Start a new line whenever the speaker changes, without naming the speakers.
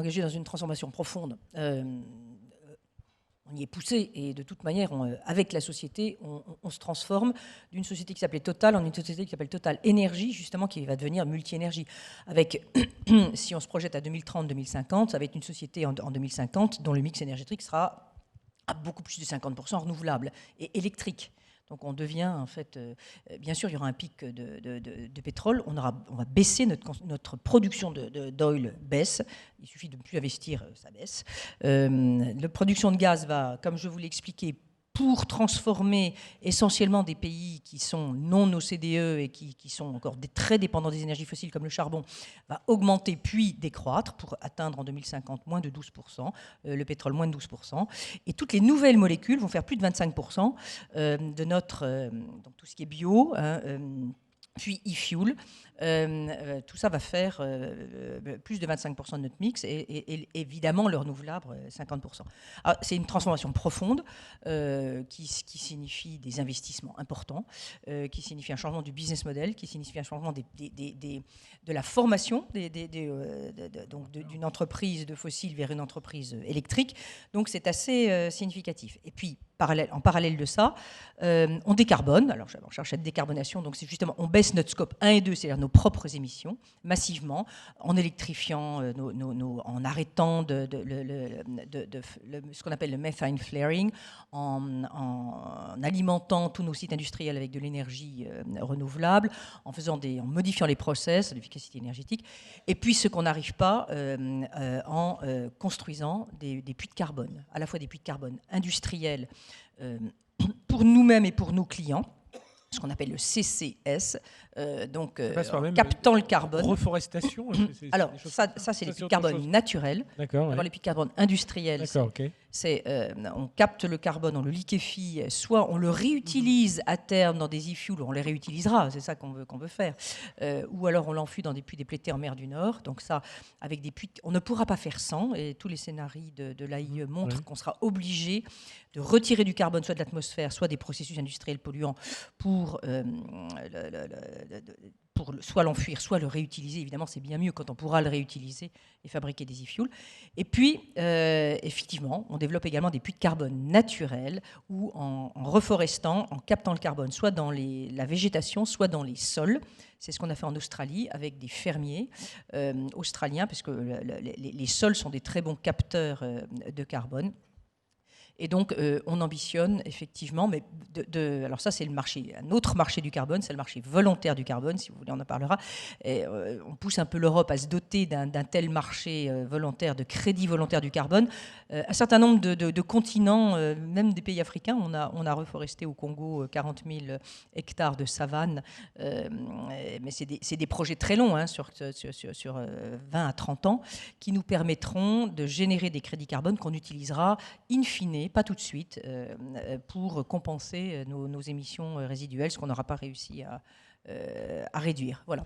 engagé dans une transformation profonde. On y est poussé et de toute manière, avec la société, on se transforme d'une société qui s'appelait Total en une société qui s'appelle Total Énergie, justement, qui va devenir multi-énergie. Avec, si on se projette à 2030-2050, ça va être une société en 2050 dont le mix énergétique sera à beaucoup plus de 50% renouvelable et électrique. Donc on devient, en fait, bien sûr, il y aura un pic de pétrole, on va baisser, notre production d'oil baisse, il suffit de ne plus investir, ça baisse. La production de gaz va, comme je vous l'ai expliqué, pour transformer essentiellement des pays qui sont non OCDE et qui sont encore très dépendants des énergies fossiles comme le charbon, va augmenter puis décroître pour atteindre en 2050 moins de 12%, le pétrole moins de 12%. Et toutes les nouvelles molécules vont faire plus de 25% de notre, donc tout ce qui est bio, hein, puis e-fuel. Tout ça va faire plus de 25% de notre mix et évidemment le renouvelable 50%. C'est une transformation profonde qui signifie des investissements importants, qui signifie un changement du business model, qui signifie un changement de la formation d'une entreprise de fossiles vers une entreprise électrique. Donc c'est assez significatif. Et puis en parallèle de ça, on décarbone. Alors on cherche cette décarbonation, donc c'est justement on baisse notre scope 1 et 2, c'est-à-dire nos propres émissions, massivement, en électrifiant, en arrêtant ce qu'on appelle le methane flaring, en alimentant tous nos sites industriels avec de l'énergie renouvelable, en modifiant les process, l'efficacité énergétique, et puis ce qu'on n'arrive pas en construisant des puits de carbone, à la fois des puits de carbone industriels pour nous-mêmes et pour nos clients, ce qu'on appelle le CCS, captant le carbone.
Reforestation.
Alors, ça c'est les puits de carbone naturels.
D'accord.
Ouais. Les puits de carbone industriels, on capte le carbone, on le liquéfie, soit on le réutilise à terme dans des e-fuels, on les réutilisera, c'est ça qu'on veut faire, ou alors on l'enfuit dans des puits déplétés en mer du Nord. Donc ça, avec des puits, on ne pourra pas faire sans, et tous les scénarios de l'AIE montrent qu'on sera obligé de retirer du carbone soit de l'atmosphère, soit des processus industriels polluants pour soit l'enfuir, soit le réutiliser. Évidemment, c'est bien mieux quand on pourra le réutiliser et fabriquer des e-fuels. Et puis, effectivement, on développe également des puits de carbone naturels où, en reforestant, en captant le carbone, soit dans la végétation, soit dans les sols. C'est ce qu'on a fait en Australie avec des fermiers australiens, parce que les sols sont des très bons capteurs de carbone. Et donc, on ambitionne effectivement, mais alors ça c'est un autre marché du carbone, c'est le marché volontaire du carbone, si vous voulez on en parlera. Et, on pousse un peu l'Europe à se doter d'un tel marché volontaire, de crédit volontaire du carbone. Un certain nombre de continents, même des pays africains, on a reforesté au Congo 40 000 hectares de savane, mais c'est des projets très longs, hein, sur 20 à 30 ans, qui nous permettront de générer des crédits carbone qu'on utilisera in fine, pas tout de suite, pour compenser nos émissions résiduelles, ce qu'on n'aura pas réussi à réduire. Voilà.